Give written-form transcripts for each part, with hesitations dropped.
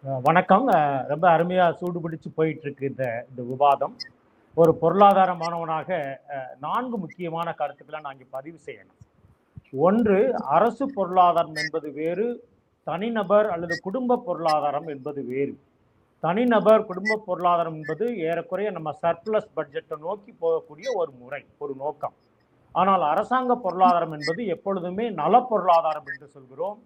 வணக்கம். ரொம்ப அருமையா சூடுபிடிச்சு போயிட்டு இருக்கு இந்த இந்த விவாதம். ஒரு பொருளாதார மாணவனாக 4 முக்கியமான கருத்துக்களை நான் இங்கே பதிவு செய்யணும். ஒன்று, அரசு பொருளாதாரம் என்பது வேறு, தனிநபர் அல்லது குடும்ப பொருளாதாரம் என்பது வேறு. தனிநபர் குடும்ப பொருளாதாரம் என்பது ஏறக்குறைய நம்ம சர்ப்ளஸ் பட்ஜெட்டை நோக்கி போகக்கூடிய ஒரு முறை, ஒரு நோக்கம். ஆனால் அரசாங்க பொருளாதாரம் என்பது எப்பொழுதுமே நல பொருளாதாரம் என்று சொல்கிறோம்.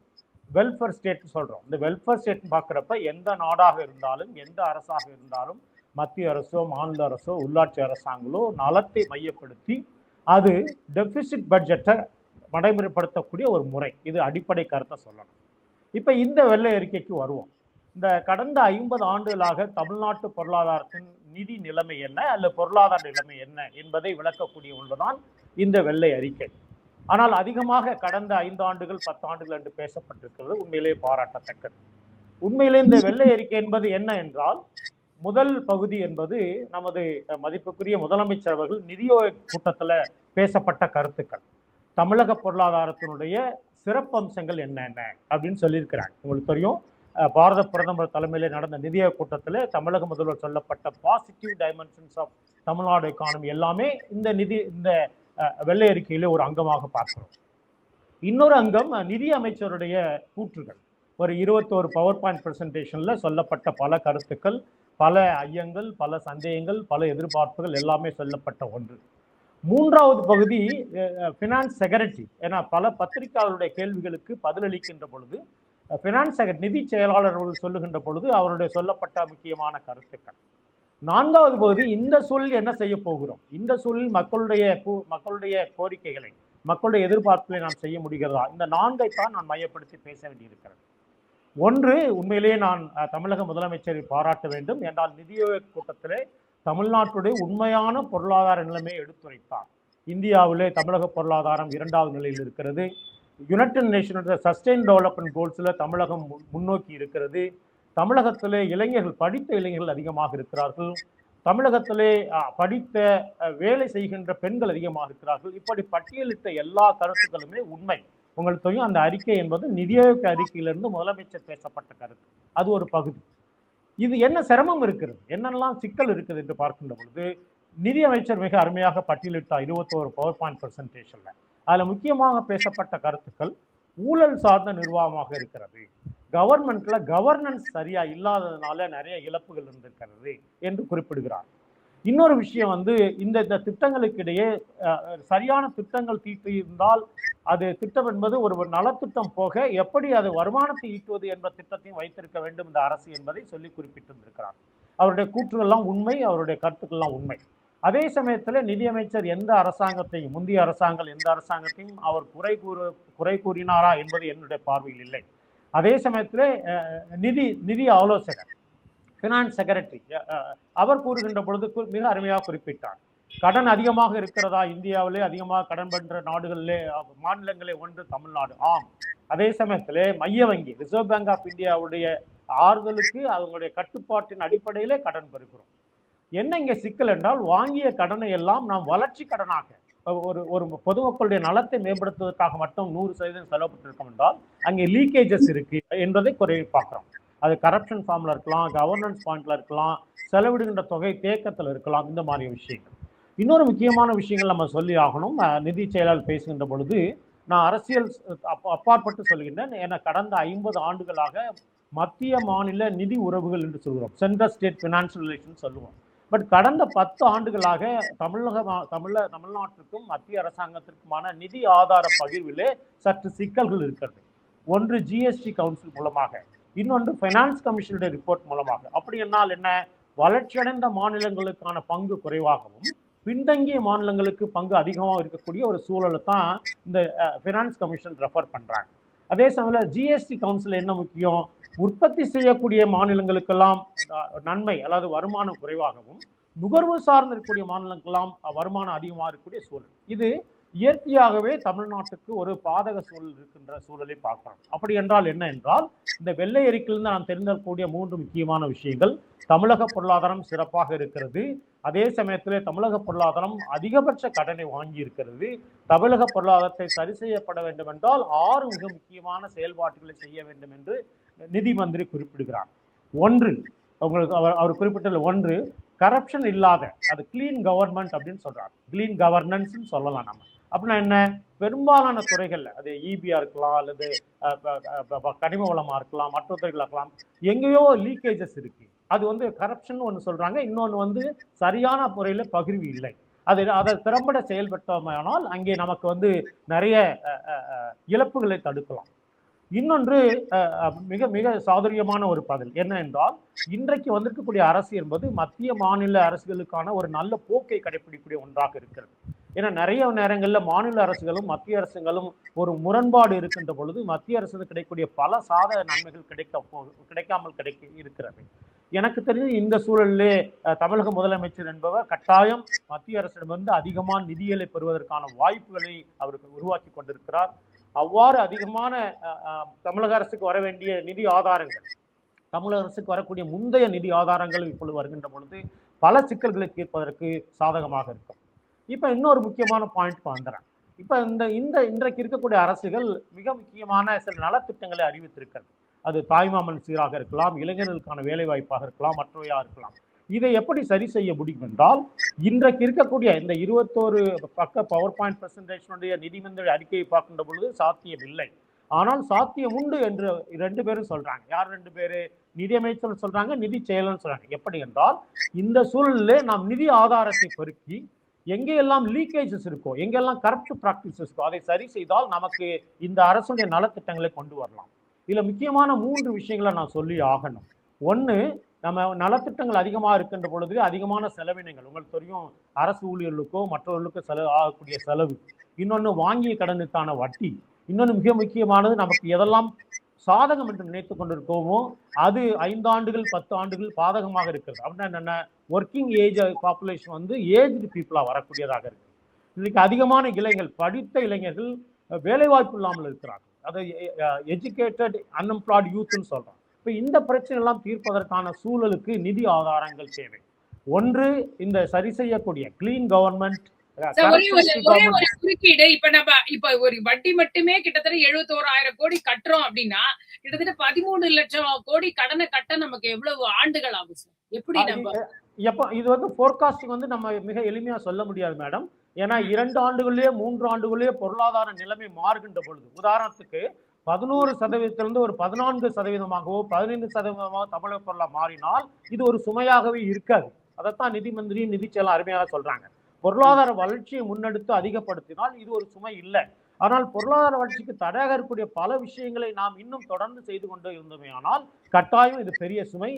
வெல்ஃபேர் ஸ்டேட் சொல்றோம். இந்த வெல்ஃபேர் ஸ்டேட் பார்க்குறப்ப எந்த நாடாக இருந்தாலும், எந்த அரசாக இருந்தாலும், மத்திய அரசோ, மாநில அரசோ, உள்ளாட்சி அரசாங்களோ நலத்தை மையப்படுத்தி அது டெபிசிட் பட்ஜெட்டை நடைமுறைப்படுத்தக்கூடிய ஒரு முறை. இது அடிப்படை கருத்தை சொல்லணும். இப்ப இந்த வெள்ளை அறிக்கைக்கு வருவோம். இந்த கடந்த 50 ஆண்டுகளாக தமிழ்நாட்டு பொருளாதாரத்தின் நிதி நிலைமை என்ன அல்லது பொருளாதார நிலைமை என்ன என்பதை விளக்கக்கூடிய ஒன்றுதான் இந்த வெள்ளை அறிக்கை. ஆனால் அதிகமாக கடந்த 5 ஆண்டுகள் 10 ஆண்டுகள் என்று பேசப்பட்டிருக்கிறது. உண்மையிலே பாராட்டத்தக்கது. உண்மையிலே இந்த வெள்ளை அறிக்கை என்பது என்ன என்றால், முதல் பகுதி என்பது நமது மதிப்புக்குரிய முதலமைச்சர் அவர்கள் நிதியோக கூட்டத்தில் பேசப்பட்ட கருத்துக்கள். தமிழக பொருளாதாரத்தினுடைய சிறப்பம்சங்கள் என்னென்ன அப்படின்னு சொல்லியிருக்கிறாங்க. உங்களுக்கு தெரியும், பாரத பிரதமர் தலைமையில் நடந்த நிதியோக கூட்டத்தில் தமிழக முதல்வர் சொல்லப்பட்ட positive dimensions of Tamil Nadu economy எல்லாமே இந்த வெள்ளை அறிக்கையில ஒரு அங்கமாக பார்க்கிறோம். இன்னொரு அங்கம் நிதி அமைச்சருடைய கூற்றுகள். ஒரு 21 பவர் பாயிண்ட் பிரசன்டேஷன்ல சொல்லப்பட்ட பல கருத்துக்கள், பல ஐயங்கள், பல சந்தேகங்கள், பல எதிர்பார்ப்புகள் எல்லாமே சொல்லப்பட்ட ஒன்று. மூன்றாவது பகுதி பினான்ஸ் செக்ரட்டரி. ஏன்னா பல பத்திரிகையாளருடைய கேள்விகளுக்கு பதிலளிக்கின்ற பொழுது பினான்ஸ் நிதி செயலாளர் சொல்லுகின்ற பொழுது அவருடைய சொல்லப்பட்ட முக்கியமான கருத்துக்கள். நான்காவது பகுதி, இந்த சூழலில் என்ன செய்ய போகிறோம், இந்த சூழலில் மக்களுடைய கோரிக்கைகளை, மக்களுடைய எதிர்பார்ப்புகளை நாம் செய்ய முடிகிறதா, இந்த 4ஐத்தான் நான் மையப்படுத்தி பேச வேண்டியிருக்கிறது. ஒன்று, உண்மையிலேயே நான் தமிழக முதலமைச்சரை பாராட்ட வேண்டும். என்றால் நிதியோக கூட்டத்திலே தமிழ்நாட்டுடைய உண்மையான பொருளாதார நிலைமையை எடுத்துரைத்தார். இந்தியாவிலே தமிழக பொருளாதாரம் 2வது நிலையில் இருக்கிறது. யுனைடெட் நேஷனோட சஸ்டைன் டெவலப்மெண்ட் கோல்ஸ்ல தமிழகம் முன்னோக்கி இருக்கிறது. தமிழகத்திலே படித்த இளைஞர்கள் அதிகமாக இருக்கிறார்கள். தமிழகத்திலே படித்த வேலை செய்கின்ற பெண்கள் அதிகமாக இருக்கிறார்கள். இப்படி பட்டியலிட்ட எல்லா கருத்துக்களுமே உண்மை. உங்களுக்கு தெரியும், அந்த அறிக்கை என்பது நிதியோக அறிக்கையிலிருந்து முதலமைச்சர் பேசப்பட்ட கருத்து. அது ஒரு பகுதி. இது என்ன சிரமம் இருக்கிறது, என்னெல்லாம் சிக்கல் இருக்குது என்று பார்க்கின்ற பொழுது நிதி அமைச்சர் மிக அருமையாக பட்டியலிட்டார் 21 பவர் பாயிண்ட் பிரசன்டேஷன்ல. அதுல முக்கியமாக பேசப்பட்ட கருத்துக்கள் ஊழல் சார்ந்த நிர்வாகமாக இருக்கிறது, கவர்மெண்ட்ல கவர்னன்ஸ் சரியா இல்லாததுனால நிறைய இழப்புகள் இருந்திருக்கிறது என்று குறிப்பிடுகிறார். இன்னொரு விஷயம் இந்த திட்டங்களுக்கு இடையே சரியான திட்டங்கள் தீட்டி இருந்தால் அது திட்டம் என்பது ஒரு நலத்திட்டம் போக எப்படி அது வருமானத்தை ஈட்டுவது என்ற திட்டத்தையும் வைத்திருக்க வேண்டும் இந்த அரசு என்பதை சொல்லி குறிப்பிட்டிருக்கிறார். அவருடைய கூற்றுகள்லாம் உண்மை, அவருடைய கருத்துக்கள்லாம் உண்மை. அதே சமயத்தில் நிதியமைச்சர் எந்த அரசாங்கத்தையும், முந்தைய அரசாங்கம் எந்த அரசாங்கத்தையும் அவர் குறை கூறினாரா என்பது என்னுடைய பார்வையில் இல்லை. அதே சமயத்தில் நிதி ஆலோசகர், பினான்ஸ் செக்ரட்டரி, அவர் கூறுகின்ற பொழுது மிக அருமையாக குறிப்பிட்டார். கடன் அதிகமாக இருக்கிறதா, இந்தியாவிலே அதிகமாக கடன் பண்ற நாடுகளிலே மாநிலங்களே ஒன்று தமிழ்நாடு. ஆம். அதே சமயத்திலே மைய வங்கி, ரிசர்வ் பேங்க் ஆஃப் இந்தியாவுடைய ஆறுதலுக்கு அவங்களுடைய கட்டுப்பாட்டின் அடிப்படையிலே கடன் பெறுகிறோம். என்ன இங்க சிக்கல் என்றால், வாங்கிய கடனை எல்லாம் நாம் வளர்ச்சி கடனாக ஒரு பொதுமக்களுடைய நலத்தை மேம்படுத்துவதற்காக மட்டும் 100% செலவுப்பட்டிருக்கோம் என்றால் அங்கே லீக்கேஜஸ் இருக்கு என்பதை குறைய பார்க்கிறோம். அது கரப்ஷன் ஃபார்ம்ல இருக்கலாம், கவர்னன்ஸ் பாயிண்ட்ல இருக்கலாம், செலவிடுகின்ற தொகை தேக்கத்தில் இருக்கலாம், இந்த மாதிரி விஷயங்கள். இன்னொரு முக்கியமான விஷயங்கள் நம்ம சொல்லி ஆகணும். நிதி செயலாளர் பேசுகின்ற பொழுது நான் அரசியல் அப்பாற்பட்டு சொல்கின்றேன். ஏன்னா கடந்த 50 ஆண்டுகளாக மத்திய மாநில நிதி உறவுகள் என்று சொல்கிறோம், சென்ட்ரல் ஸ்டேட் பினான்சியல் ரிலேஷன் சொல்லுவோம். பட் கடந்த 10 ஆண்டுகளாக தமிழ்நாட்டிற்கும் மத்திய அரசாங்கத்திற்குமான நிதி ஆதார பகிர்விலே சற்று சிக்கல்கள் இருக்கிறது. ஒன்று ஜிஎஸ்டி கவுன்சில் மூலமாக, இன்னொன்று ஃபைனான்ஸ் கமிஷனுடைய ரிப்போர்ட் மூலமாக. அப்படி என்னால் என்ன, வளர்ச்சியடைந்த மாநிலங்களுக்கான பங்கு குறைவாகவும் பின்தங்கிய மாநிலங்களுக்கு பங்கு அதிகமாக இருக்கக்கூடிய ஒரு சூழலை தான் இந்த ஃபைனான்ஸ் கமிஷன் ரெஃபர் பண்றாங்க. அதே சமயம் ஜிஎஸ்டி கவுன்சில் என்ன முக்கியம், உற்பத்தி செய்யக்கூடிய மாநிலங்களுக்கெல்லாம் நன்மை அதாவது வருமானம் குறைவாகவும், நுகர்வு சார்ந்து இருக்கக்கூடிய மாநிலங்களெல்லாம் வருமானம் அதிகமாக இருக்கக்கூடிய சூழல். இது இயற்கையாகவே தமிழ்நாட்டுக்கு ஒரு பாதக சூழல் இருக்கின்ற சூழலை பார்க்கிறோம். அப்படி என்றால் என்ன என்றால், இந்த வெள்ளை அறிக்கையிலிருந்து நாம் தெரிந்தக்கூடிய 3 முக்கியமான விஷயங்கள். தமிழக பொருளாதாரம் சிறப்பாக இருக்கிறது, அதே சமயத்தில் தமிழக பொருளாதாரம் அதிகபட்ச கடனை வாங்கி இருக்கிறது. தமிழக பொருளாதாரத்தை சரி செய்யப்பட வேண்டும் என்றால் 6 மிக முக்கியமான செயல்பாடுகளை செய்ய வேண்டும் என்று நிதி மந்திரி குறிப்பிடுகிறார். ஒன்று, உங்களுக்கு அவர் குறிப்பிட்ட ஒன்று, கரப்ஷன் இல்லாத, அது கிளீன் கவர்மெண்ட் அப்படின்னு சொல்றாங்க. கிளீன் கவர்னன்ஸ் சொல்லலாம் நம்ம. அப்படின்னா என்ன? பெரும்பாலான துறைகள்ல, அது இபியா இருக்கலாம், அல்லது கனிம வளமா இருக்கலாம், மற்ற துறைகள் இருக்கலாம், எங்கேயோ லீக்கேஜஸ் இருக்கு. அது கரப்ஷன் ஒன்று சொல்றாங்க. இன்னொன்று சரியான முறையில பகிர்வு இல்லை. அதை திறம்பட செயல்பட்டோமானால் அங்கே நமக்கு நிறைய இழப்புகளை தடுக்கலாம். இன்னொன்று மிக மிக சாதுரியமான ஒரு பதில் என்ன என்றால், இன்றைக்கு வந்திருக்கக்கூடிய அரசு என்பது மத்திய மாநில அரசுகளுக்கான ஒரு நல்ல போக்கை கடைபிடிக்கக்கூடிய ஒன்றாக இருக்கிறது. ஏன்னா நிறைய நேரங்களில் மாநில அரசுகளும் மத்திய அரசுகளும் ஒரு முரண்பாடு இருக்கின்ற பொழுது மத்திய அரசு கிடைக்கக்கூடிய பல சாதக நன்மைகள் கிடைக்காமல் இருக்கிறது. எனக்கு தெரிஞ்சு இந்த சூழலிலே தமிழக முதலமைச்சர் என்பவர் கட்டாயம் மத்திய அரசிடமிருந்து அதிகமான நிதிகளை பெறுவதற்கான வாய்ப்புகளை அவருக்கு உருவாக்கி கொண்டிருக்கிறார். அவ்வாறு அதிகமான தமிழக அரசுக்கு வர வேண்டிய நிதி ஆதாரங்கள், தமிழக அரசுக்கு வரக்கூடிய முந்தைய நிதி ஆதாரங்கள் இப்பொழுது வருகின்ற பொழுது பல சிக்கல்களை தீர்ப்பதற்கு சாதகமாக இருக்கும். இப்ப இன்னொரு முக்கியமான பாயிண்ட் வந்துடுறேன். இப்ப இன்றைக்கு இருக்கக்கூடிய அரசுகள் மிக முக்கியமான சில நலத்திட்டங்களை அறிவித்திருக்கிறது. அது தாய்மாமன் சீராக இருக்கலாம், இளைஞர்களுக்கான வேலை வாய்ப்பாக இருக்கலாம், மற்றவையாக இருக்கலாம். இதை எப்படி சரி செய்ய முடியும் என்றால், இன்றைக்கு இருக்கக்கூடிய இந்த 21 பக்க பவர் பாயிண்ட் பிரசன்டேஷனுடைய நிதிமன்ற அறிக்கையை பார்க்கின்ற பொழுது சாத்தியம் இல்லை. ஆனால் சாத்தியம் உண்டு என்று 2 பேரும் சொல்றாங்க. யார் 2 பேரு? நிதியமைச்சர் சொல்றாங்க, நிதி செயலர் சொல்றாங்க. எப்படி என்றால், இந்த சூழலில் நாம் நிதி ஆதாரத்தை பெருக்கி எங்கெல்லாம் லீக்கேஜஸ் இருக்கோ, எங்கெல்லாம் கரப்ட் பிராக்டிசஸ் இருக்கோ அதை சரி செய்தால் நமக்கு இந்த அரசுடைய நலத்திட்டங்களை கொண்டு வரலாம். இதுல முக்கியமான 3 விஷயங்களை நான் சொல்லி ஆகணும். ஒன்று, நம்ம நலத்திட்டங்கள் அதிகமாக இருக்கின்ற பொழுது அதிகமான செலவினங்கள், உங்களுக்கு தெரியும், அரசு ஊழியர்களுக்கோ மற்றவர்களுக்கோ ஆகக்கூடிய செலவு. இன்னொன்று வாங்கிய கடனுக்கான வட்டி. இன்னொன்று மிக முக்கியமானது, நமக்கு எதெல்லாம் சாதகம் என்று நினைத்து கொண்டிருக்கோமோ அது 5 ஆண்டுகள் 10 ஆண்டுகள் பாதகமாக இருக்கிறது. அப்படின்னா என்னென்ன? ஒர்க்கிங் ஏஜ் பாப்புலேஷன் ஏஜ்டு பீப்புளா வரக்கூடியதாக இருக்கு. இன்னைக்கு அதிகமான இளைஞர்கள், படித்த இளைஞர்கள் வேலைவாய்ப்பு இல்லாமல் இருக்கிறார்கள். அதை எஜுகேட்டட் அன்எம்ப்ளாய்டு யூத்னு சொல்றோம். இப்ப இந்த பிரச்சனை எல்லாம் தீர்ப்பதற்கான சூழலுக்கு நிதி ஆதாரங்கள் தேவை. ஒன்று, இந்த சரி செய்யக்கூடிய கிளீன் கவர்மெண்ட். ஒரே ஒரு குறுக்கீடு. இப்ப ஒரு வட்டி மட்டுமே கிட்டத்தட்ட 71,000 கோடி கட்டுறோம் அப்படின்னா, கிட்டத்தட்ட 13 லட்சம் கோடி கடனை கட்ட நமக்கு எவ்வளவு ஆண்டுகள் ஆகும் சார்? எப்படி இது போர்காஸ்டிங் நம்ம மிக எளிமையா சொல்ல முடியாது மேடம். ஏன்னா 2 ஆண்டுகளிலேயே 3 ஆண்டுகளிலேயே பொருளாதார நிலைமை மாறுகின்ற பொழுது, உதாரணத்துக்கு 11% ஒரு 14%, 15% தமிழக பொருளா மாறினால் இது ஒரு சுமையாகவே இருக்காது. அதைத்தான் நிதி மந்திரி, நிதி செயலர் அருமையாக சொல்றாங்க. பொருளாதார வளர்ச்சியை முன்னெடுத்து அதிகப்படுத்தினால் இது ஒரு சுமை இல்லை. ஆனால் பொருளாதார வளர்ச்சிக்கு தடையாக இருக்கக்கூடிய பல விஷயங்களை நாம் இன்னும் தொடர்ந்து செய்து கொண்டு இருந்தோமே ஆனால் கட்டாயம் இது பெரிய சுமை,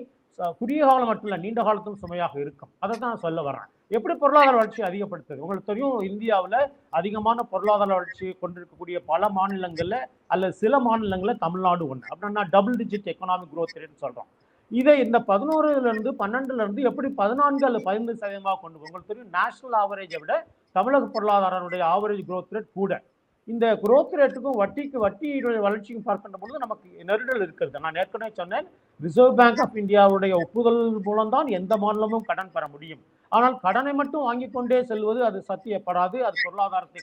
குறுகிய காலம் மட்டும் இல்லை, நீண்ட காலத்தும் சுமையாக இருக்கும். அதை தான் சொல்ல வர்றேன். எப்படி பொருளாதார வளர்ச்சி அதிகப்படுத்துது? உங்களுக்கு தெரியும், இந்தியாவில் அதிகமான பொருளாதார வளர்ச்சி கொண்டிருக்கக்கூடிய பல மாநிலங்கள்ல அல்லது சில மாநிலங்கள்ல தமிழ்நாடு ஒன்று. அப்படின்னா டபுள் டிஜிட் எக்கனாமிக் குரோத் ரேட்னு சொல்றோம். இதை இந்த 11 12 எப்படி 14 அல்லது 15% கொண்டு போகும். உங்களுக்கு தெரியும், நேஷனல் ஆவரேஜை விட தமிழக பொருளாதாரனுடைய ஆவரேஜ் குரோத் ரேட் கூட. இந்த குரோத் ரேட்டுக்கும் வட்டியுடைய வளர்ச்சிக்கும் பார்க்கின்ற பொழுது நமக்கு நெருடல் இருக்கிறது. நான் ஏற்கனவே சொன்னேன், ரிசர்வ் பேங்க் ஆஃப் இந்தியாவுடைய ஒப்புதல் மூலம்தான் எந்த மாநிலமும் கடன் பெற முடியும். ஆனால் கடனை மட்டும் வாங்கிக் கொண்டே செல்வது அது சத்தியப்படாது. அது பொருளாதாரத்தை